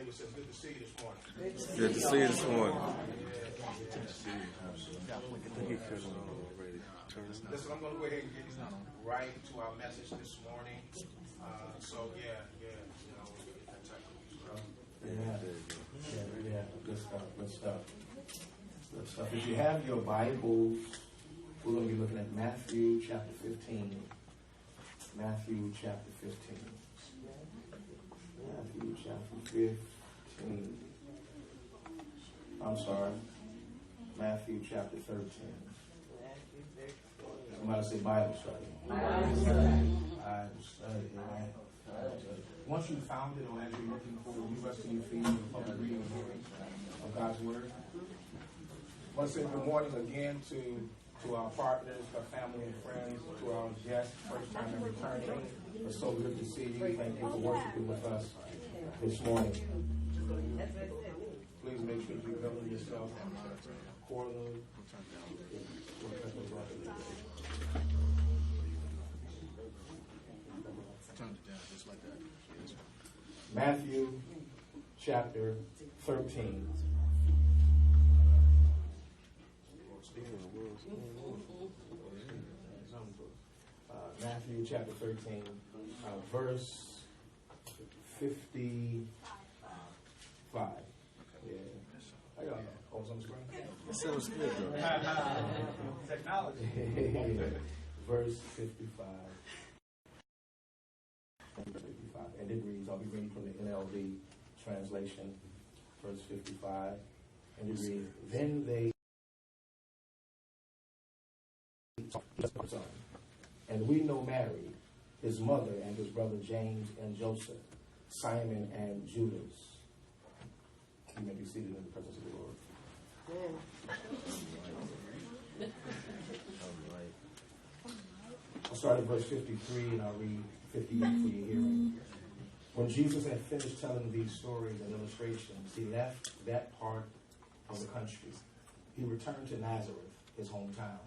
neighbor says, good to see you this morning. Good to see you this morning. Listen, I'm going to go ahead and get right to our message this morning. Good stuff. If you have your Bibles, we're going to be looking at Matthew chapter 15. Matthew chapter 15. Matthew chapter 15. I'm sorry. Matthew chapter 13. Somebody say Bible study. Bible study. Once you found it, or as you're looking for, you rest in your feet in the public reading and hearing of God's Word. I want to say good morning again to our partners, our family and friends, to our guests, first time and returning. It's so good to see you. Thank you for worshiping with us this morning. Please make sure you govern yourself accordingly. Matthew chapter 13. Matthew chapter 13, verse 55. Yeah. I got on the screen. It sounds good, though. Technology. Verse 55. And it reads, I'll be reading from the NLD translation, verse 55. And it reads, then they and we know Mary, his mother, and his brother James and Joseph, Simon and Judas. You may be seated in the presence of the Lord. I'll start at verse 53 and I'll read 58 for your hearing. When Jesus had finished telling these stories and illustrations, he left that part of the country. He returned to Nazareth, his hometown.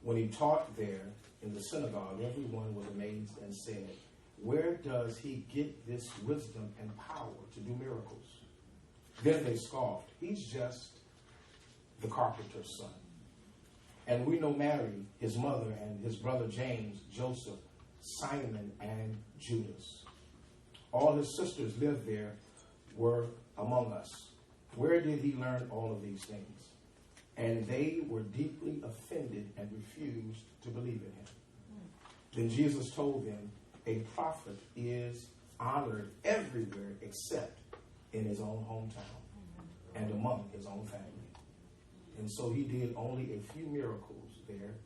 When he taught there in the synagogue, everyone was amazed and said, where does he get this wisdom and power to do miracles? Then they scoffed. He's just the carpenter's son. And we know Mary, his mother, and his brother James, Joseph, Simon, and Judas. All his sisters lived there, were among us. Where did he learn all of these things? And they were deeply offended and refused to believe in him. Then Jesus told them, a prophet is honored everywhere except in his own hometown and among his own family. And so he did only a few miracles there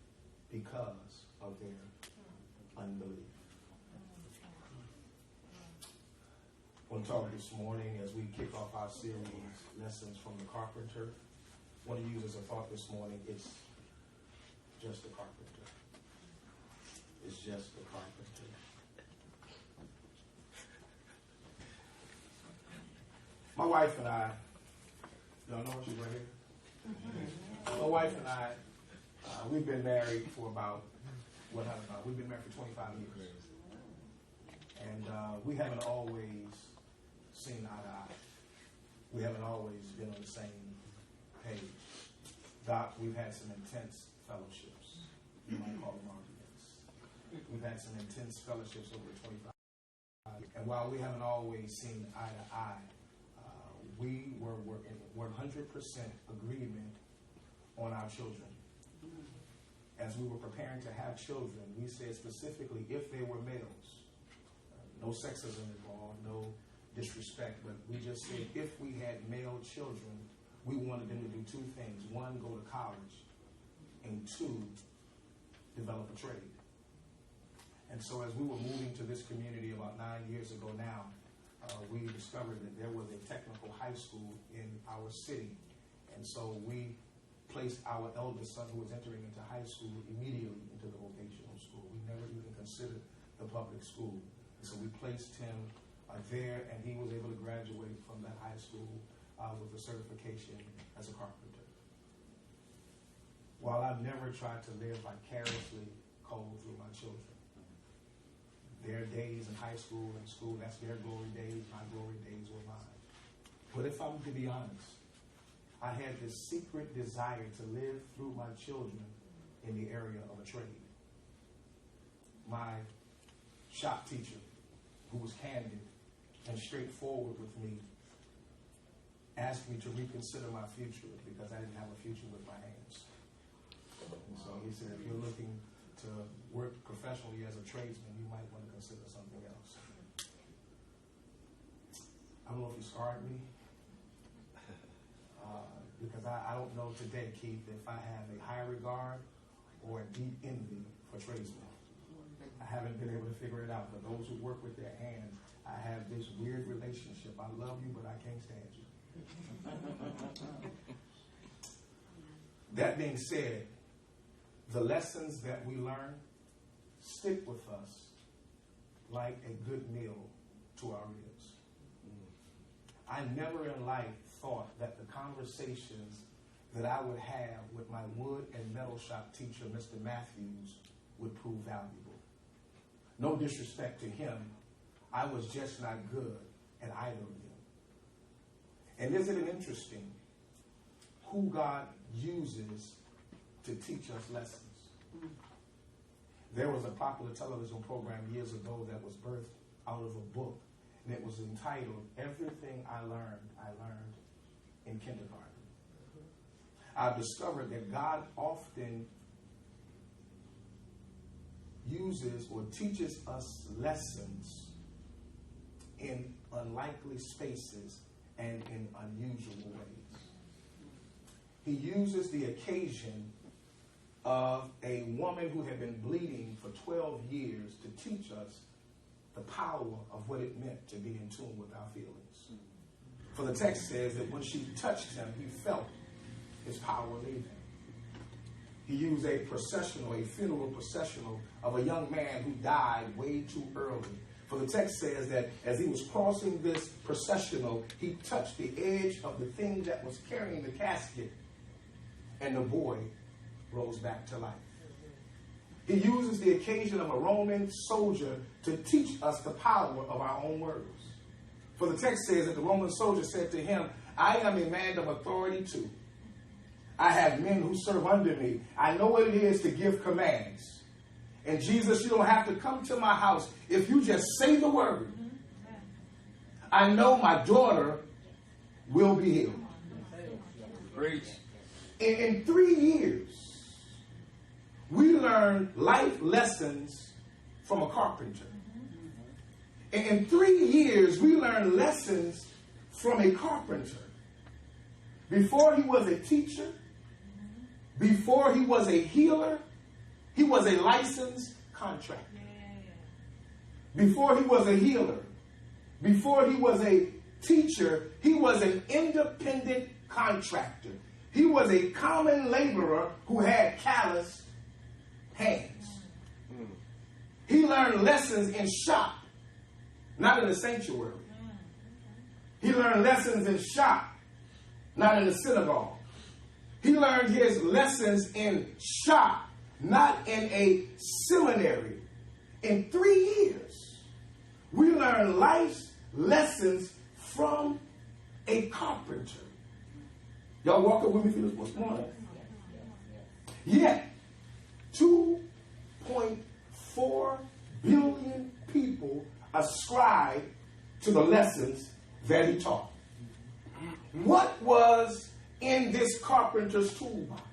because of their unbelief. I want to talk this morning as we kick off our series, Lessons from the Carpenter. I want to use as a thought this morning, it's just the carpenter. It's just the carpenter. My wife and I, y'all know she's right here? My wife and I, we've been married for we've been married for 25 years. And we haven't always seen eye to eye. We haven't always been on the same page. Doc, we've had some intense fellowships. You might call them arguments. We've had some intense fellowships over 25 years. And while we haven't always seen eye to eye, we were in 100% agreement on our children. As we were preparing to have children, we said specifically if they were males, no sexism involved, no disrespect, but we just said if we had male children, we wanted them to do two things. One, go to college, and two, develop a trade. And so as we were moving to this community about 9 years ago now, we discovered that there was a technical high school in our city. And so we placed our eldest son, who was entering into high school, immediately into the vocational school. We never even considered the public school. And so we placed him there, and he was able to graduate from that high school with a certification as a carpenter. While I've never tried to live vicariously through my children, their days in high school and school, that's their glory days, my glory days were mine. But if I'm to be honest, I had this secret desire to live through my children in the area of a trade. My shop teacher, who was candid and straightforward with me, asked me to reconsider my future because I didn't have a future with my hands. And so he said, if you're looking to work professionally as a tradesman, you might want to consider something else. I don't know if he scarred me, because I don't know today, Keith, if I have a high regard or a deep envy for tradesmen. I haven't been able to figure it out. But those who work with their hands, I have this weird relationship. I love you, but I can't stand you. That being said, the lessons that we learn stick with us like a good meal to our ribs. I never in life thought that the conversations that I would have with my wood and metal shop teacher, Mr. Matthews, would prove valuable. No disrespect to him, I was just not good at either of them. And isn't it interesting who God uses to teach us lessons? There was a popular television program years ago that was birthed out of a book, and it was entitled, Everything I Learned in Kindergarten. I've discovered that God often uses or teaches us lessons in unlikely spaces and in unusual ways. He uses the occasion of a woman who had been bleeding for 12 years to teach us the power of what it meant to be in tune with our feelings. For the text says that when she touched him, he felt his power leave him. He used a funeral processional of a young man who died way too early. For the text says that as he was crossing this processional, he touched the edge of the thing that was carrying the casket, and the boy rose back to life. He uses the occasion of a Roman soldier to teach us the power of our own words. For the text says that the Roman soldier said to him, I am a man of authority too. I have men who serve under me. I know what it is to give commands. And Jesus, you don't have to come to my house. If you just say the word, I know my daughter will be healed. Preach. In 3 years, we learned life lessons from a carpenter. In 3 years, we learned lessons from a carpenter. Before he was a teacher, before he was a healer, he was a licensed contractor. Before he was a healer, before he was a teacher, he was an independent contractor. He was a common laborer who had calloused hands. He learned lessons in shop, not in the sanctuary. He learned lessons in shop, not in the synagogue. He learned his lessons in shop, not in a seminary. In 3 years, we learned life's lessons from a carpenter. Y'all walking with me through this morning? Yet, 2.4 billion people ascribe to the lessons that he taught. What was in this carpenter's toolbox?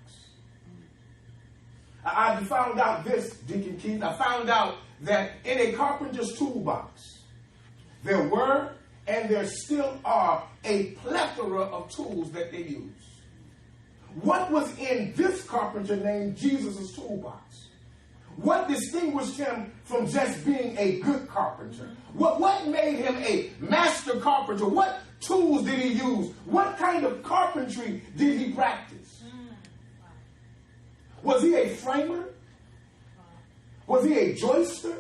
I found out this, Deacon Keith. I found out that in a carpenter's toolbox, there were and there still are a plethora of tools that they use. What was in this carpenter named Jesus' toolbox? What distinguished him from just being a good carpenter? What made him a master carpenter? What tools did he use? What kind of carpentry did he practice? Was he a framer? Was he a joister?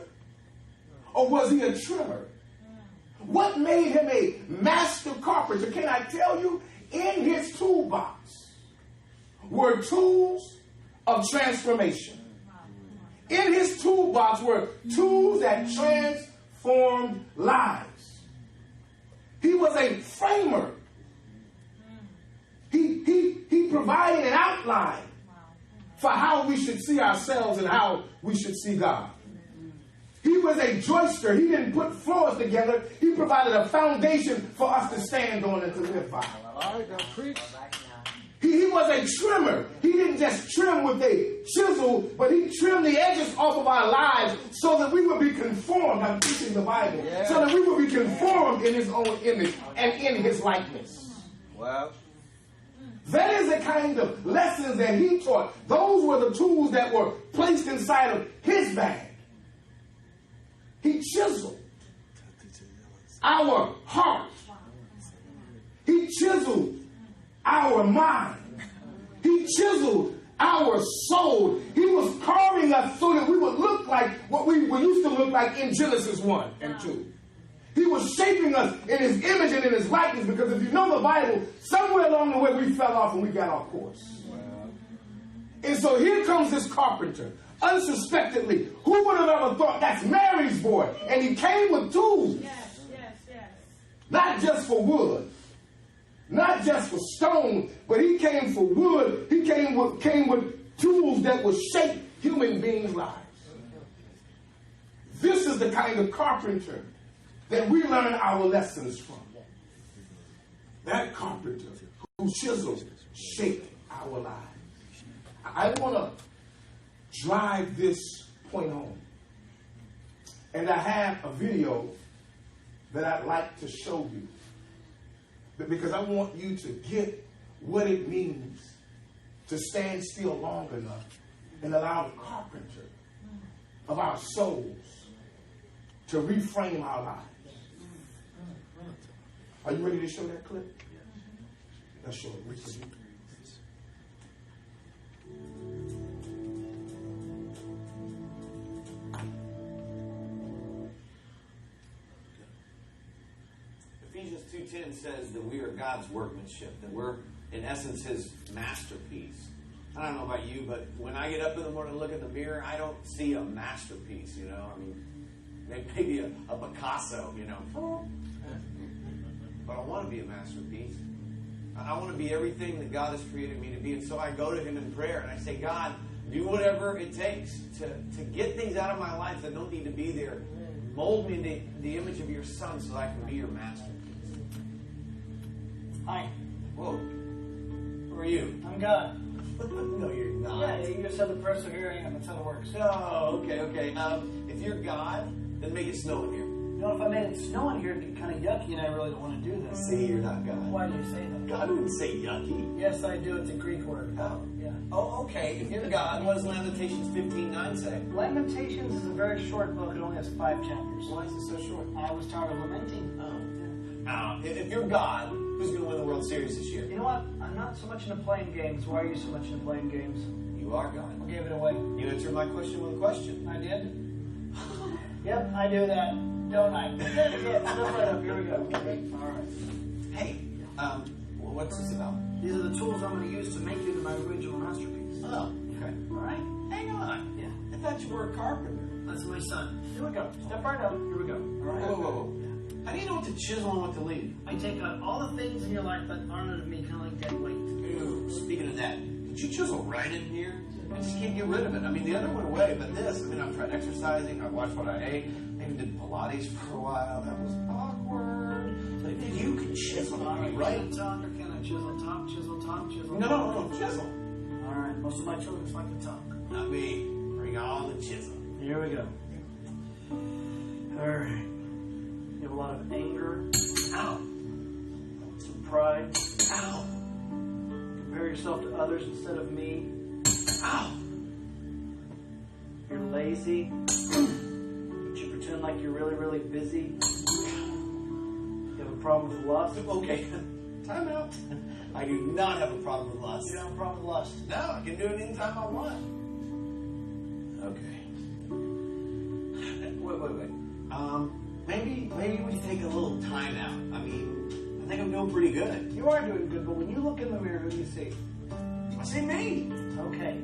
Or was he a trimmer? What made him a master carpenter? Can I tell you, in his toolbox were tools of transformation. In his toolbox were tools that transformed lives. He was a framer he provided an outline for how we should see ourselves and how we should see God. He was a joister. He didn't put floors together. He provided a foundation for us to stand on and to live by. All right, now preach. He was a trimmer. He didn't just trim with a chisel, but he trimmed the edges off of our lives so that we would be conformed. I'm teaching the Bible. Yeah. So that we would be conformed in his own image and in his likeness. Well, that is the kind of lessons that he taught. Those were the tools that were placed inside of his bag. He chiseled our heart. He chiseled our mind. He chiseled our soul. He was carving us so that we would look like what we used to look like in Genesis 1 and 2. He was shaping us in his image and in his likeness, because if you know the Bible, somewhere along the way we fell off and we got off course. And so here comes this carpenter, unsuspectedly. Who would have ever thought that's Mary's boy? And he came with tools. Yes, yes, yes. Not just for wood, not just for stone, but he came for wood. He came with tools that would shape human beings' lives. This is the kind of carpenter that we learn our lessons from. That carpenter who chiseled, shaped our lives. I want to drive this point home. And I have a video that I'd like to show you, because I want you to get what it means to stand still long enough and allow the carpenter of our souls to reframe our lives. Are you ready to show that clip? Let's show it. Ephesians 2:10 says that we are God's workmanship, that we're, in essence, his masterpiece. I don't know about you, but when I get up in the morning and look in the mirror, I don't see a masterpiece, you know. I mean, maybe a Picasso, you know. But I want to be a masterpiece. I want to be everything that God has created me to be. And so I go to him in prayer and I say, God, do whatever it takes to get things out of my life that don't need to be there. Mold me in the image of your son so that I can be your masterpiece. Hi. Whoa. Who are you? I'm God. No, you're not. Yeah, you just said the persevering, and that's how it works. Oh, okay. If you're God, then make it snow in here. You know, if I made it snow in here, it'd be kind of yucky, and I really don't want to do this. See, you're not God. Why do you say that? God wouldn't say yucky. Yes, I do. It's a Greek word. Oh. Yeah. Oh, okay. If you're God, what does Lamentations 15:9 say? Lamentations is a very short book. It only has 5 chapters. Why is it so short? I was tired of lamenting. Now, if you're God, who's going to win the World Series this year? You know what? I'm not so much into playing games. Why are you so much into playing games? You are God. I gave it away. You answered my question with a question. I did? Yep, I do that. Don't I? Step right up. Here we go. Okay. All right. Hey, what's this about? These are the tools I'm going to use to make you my original masterpiece. Oh, okay. All right? Hang on. Yeah. I thought you were a carpenter. That's my son. Here we go. Step right up. Here we go. All right? Whoa. How do you know what to chisel and what to leave? I take out all the things in your life that aren't of me, kind of like dead weight. Ooh, speaking of that, did you chisel right in here? I just can't get rid of it. I mean, the other went away, but this, I've tried exercising, I've watched what I ate, I even did Pilates for a while. That was awkward. But you can chisel on me, right? Talk, or can I chisel top, chisel top, chisel? No, chisel. All right, most of my children like to talk. Not me. Bring on the chisel. Here we go. All right. You have a lot of anger. Ow. Some pride. Ow. Compare yourself to others instead of me. Ow. You're lazy. But you pretend like you're really, really busy. You have a problem with lust. Okay. Time out. I do not have a problem with lust. You don't have a problem with lust. No, I can do it anytime I want. Okay. Wait. Maybe we take a little time out. I think I'm doing pretty good. You are doing good, but when you look in the mirror, who do you see? I see me. Okay.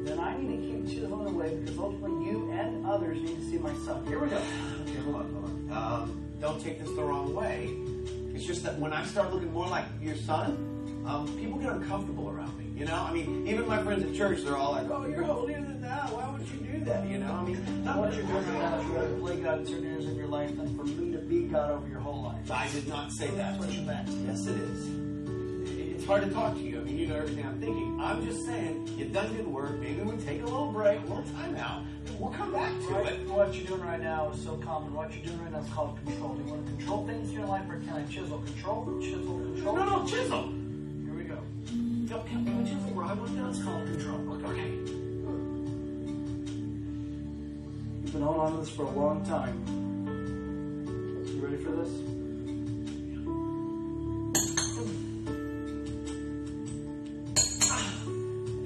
Then I need to keep chiseling away because ultimately you and others need to see my son. Here we go. Okay, hold on. Don't take this the wrong way. It's just that when I start looking more like your son, people get uncomfortable around me. You know, I mean, even my friends at church, they're all like, "Oh, you're holier than thou. Why would you do that?" You know, I mean, Not what you're doing right now is you rather play God in certain areas of your life than for me to be God over your whole life. I did not say that. That's what you meant. Yes, it is. It's hard to talk to you. I mean, you know everything I'm thinking. I'm just saying, you've done good work. Maybe we take a little break, a little time out, and we'll come back to it. What you're doing right now is so common. What you're doing right now is called control. Do you want to control things in your life, or can I chisel? Control, chisel, control. No, chisel. Here we go. Can we chisel where I want to? It's called control. Okay. You've been holding on to this for a long time. You ready for this?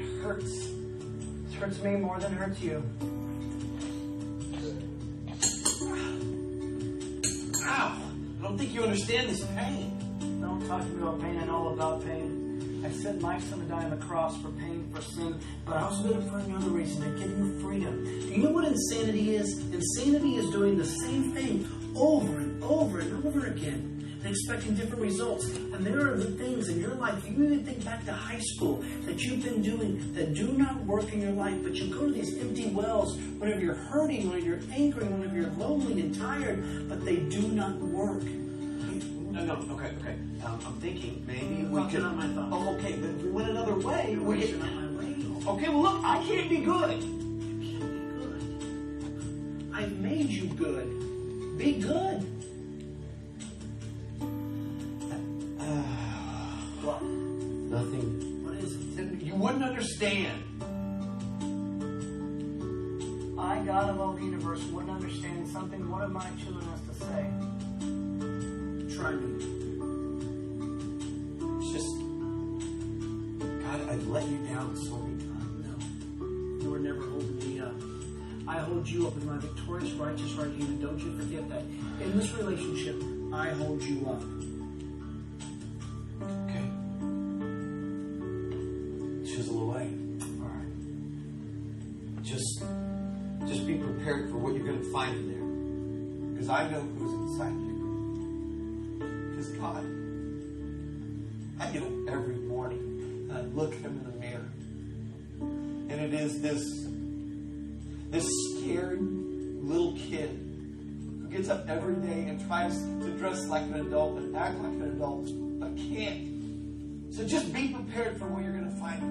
It hurts. It hurts me more than it hurts you. Ow! I don't think you understand this pain. Don't talk to me about pain. I know all about pain. I said my son would die on the cross for pain, for sin, but I also did it for another reason, to give you freedom. Do you know what insanity is? Insanity is doing the same thing over and over and over again and expecting different results. And there are the things in your life, you even think back to high school, that you've been doing that do not work in your life, but you go to these empty wells whenever you're hurting, whenever you're angry, whenever you're lonely and tired, but they do not work. No, okay. I'm thinking maybe we Thoughts could. are not my thoughts. Oh, okay, but if we went another way, Your we ways could. are not my ways. Okay, well, look, I can't be good. You can't be good. I've made you good. Be good. What? Nothing. What is it? You wouldn't understand. I, God of all the universe, wouldn't understand something one of my children has to say. Try me. It's just, God, I've let you down so many times. No. You were never holding me up. I hold you up with my victorious, righteous right hand, and don't you forget that. In this relationship, I hold you up. Okay. Chisel away. All right. Just be prepared for what you're going to find in there. Because I know who's inside you. Because God, I get up every morning and I look at Him in the mirror. And it is this scared little kid who gets up every day and tries to dress like an adult and act like an adult, but can't. So just be prepared for what you're going to find.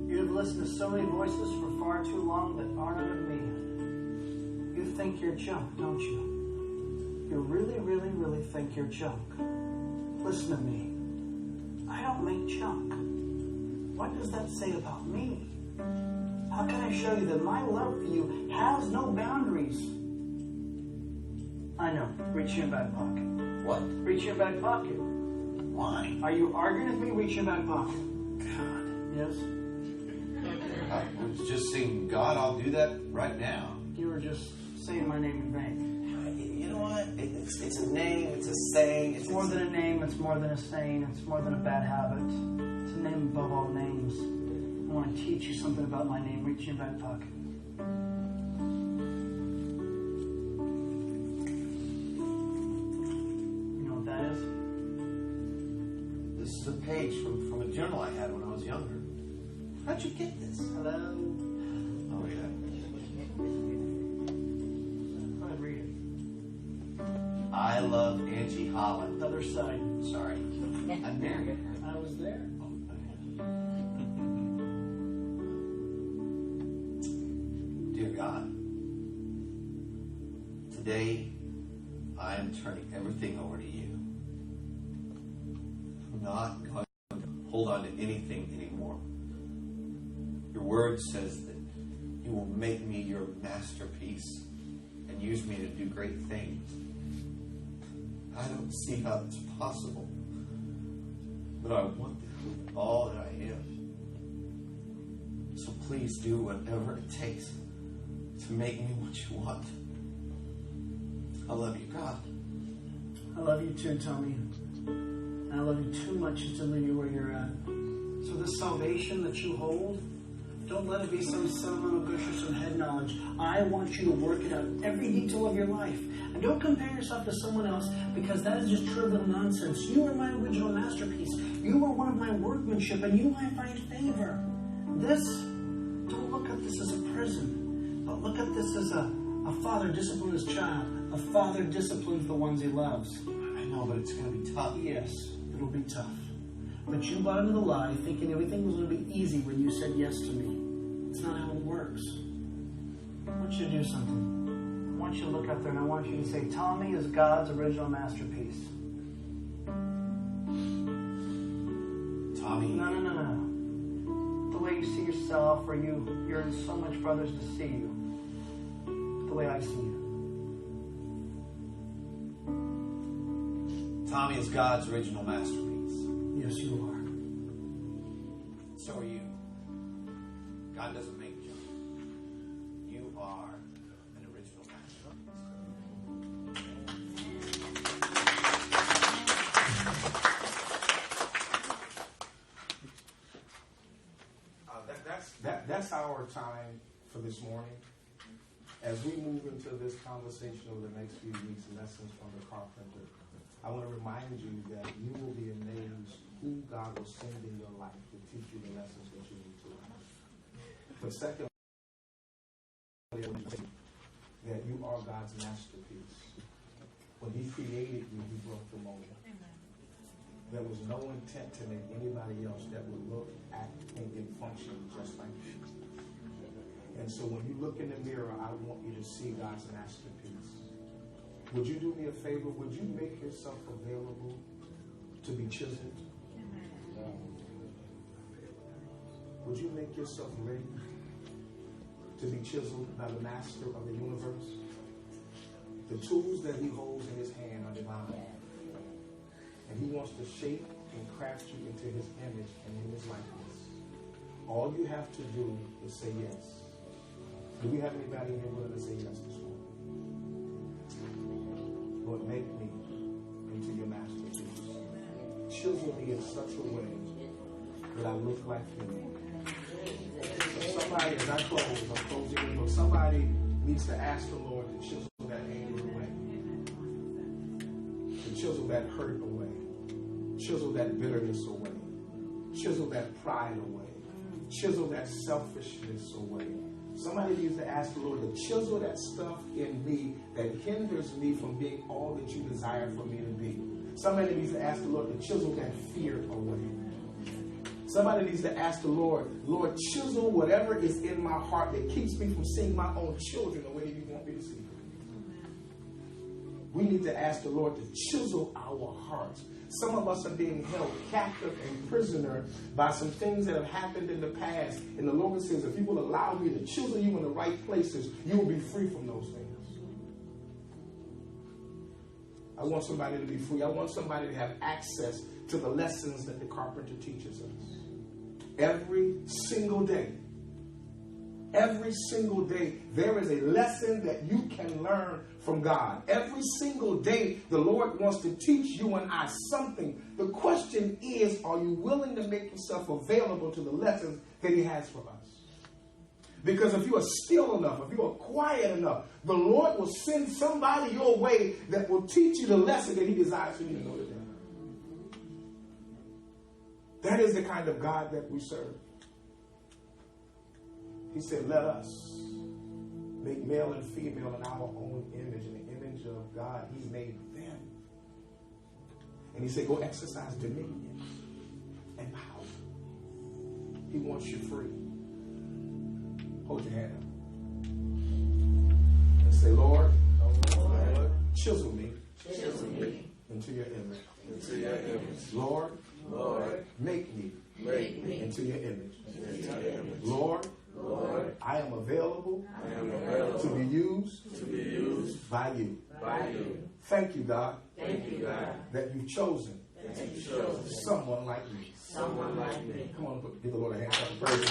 You have listened to so many voices for far too long that aren't of me. You think you're junk, don't you? You really, really, really think you're junk. Listen to me. I don't make junk. What does that say about me? How can I show you that my love for you has no boundaries? I know. Reach in your back pocket. What? Reach in your back pocket. Why? Are you arguing with me? Reach in your back pocket. God. Yes? I was just saying, God, I'll do that right now. You were just saying my name in vain. You know what? It's a name, it's a saying. It's more than a name, it's more than a saying, it's more than a bad habit. It's a name above all names. I want to teach you something about my name. Reach in your back pocket. You know what that is? This is a page from a journal I had when I was younger. How'd you get this? Hello? Oh, yeah. Go ahead, read it. I love Angie Holland. Other side. Sorry. I'm married her. I was there. Dear God, today I am turning everything over to you. I'm not going to hold on to anything anymore. Your word says that you will make me your masterpiece and use me to do great things. I don't see how it's possible, but I want to do all that I am. So please do whatever it takes to make me what you want. I love you, God. I love you too, Tommy. I love you too much to leave you where you're at. So this salvation that you hold, Don't let it be some sentimental gush or some head knowledge. I want you to work it out, every detail of your life. And don't compare yourself to someone else, because that is just trivial nonsense. You are my original masterpiece. You are one of my workmanship, and you I find favor. Don't look at this as a prison, but look at this as a father disciplines his child. A father disciplines the ones he loves. I know, but it's going to be tough. Yes, it'll be tough. But you bought into the lie thinking everything was going to be easy when you said yes to me. It's not how it works. I want you to do something. I want you to look up there and I want you to say, Tommy is God's original masterpiece. Tommy? No. The way you see yourself, or you yearn so much for others to see you. The way I see you. Tommy is God's original masterpiece. Yes, you are. So are you. God doesn't make junk. You are an original masterpiece. That's our time for this morning. As we move into this conversation over the next few weeks, lessons from the Carpenter, I want to remind you that you will be amazed who God will send in your life to teach you the lessons that you need to learn. But second, that you are God's masterpiece. When He created you, He broke the mold. There was no intent to make anybody else that would look, act, think, and function just like you. And so when you look in the mirror, I want you to see God's masterpiece. Would you do me a favor? Would you make yourself available to be chiseled? Would you make yourself ready to be chiseled by the master of the universe? The tools that He holds in His hand are divine. And He wants to shape and craft you into His image and in His likeness. All you have to do is say yes. Do we have anybody in here willing to say yes this morning? Lord, make me into your masterpiece. Chisel me in such a way that I look like you. Somebody, as I close, I'm closing in, but somebody needs to ask the Lord to chisel that anger away. To chisel that hurt away. Chisel that bitterness away. Chisel that pride away. Chisel that selfishness away. Somebody needs to ask the Lord to chisel that stuff in me that hinders me from being all that you desire for me to be. Somebody needs to ask the Lord to chisel that fear away. Somebody needs to ask the Lord, Lord, chisel whatever is in my heart that keeps me from seeing my own children the way you want me to see them. We need to ask the Lord to chisel our hearts. Some of us are being held captive and prisoner by some things that have happened in the past. And the Lord says, if you will allow me to chisel you in the right places, you will be free from those things. I want somebody to be free. I want somebody to have access to the lessons that the Carpenter teaches us. Every single day, there is a lesson that you can learn from God. Every single day, the Lord wants to teach you and I something. The question is, are you willing to make yourself available to the lessons that He has for us? Because if you are still enough, if you are quiet enough, the Lord will send somebody your way that will teach you the lesson that He desires for you to know today. That is the kind of God that we serve. He said, let us make male and female in our own image, in the image of God. He made them. And He said, go exercise dominion and power. He wants you free. Hold your hand up. And say, Lord, chisel me into your image. Lord, make me into your image. Lord, I am available to be used by you. Thank you, God, that you've chosen someone like me. Come on, give the Lord a hand of praise.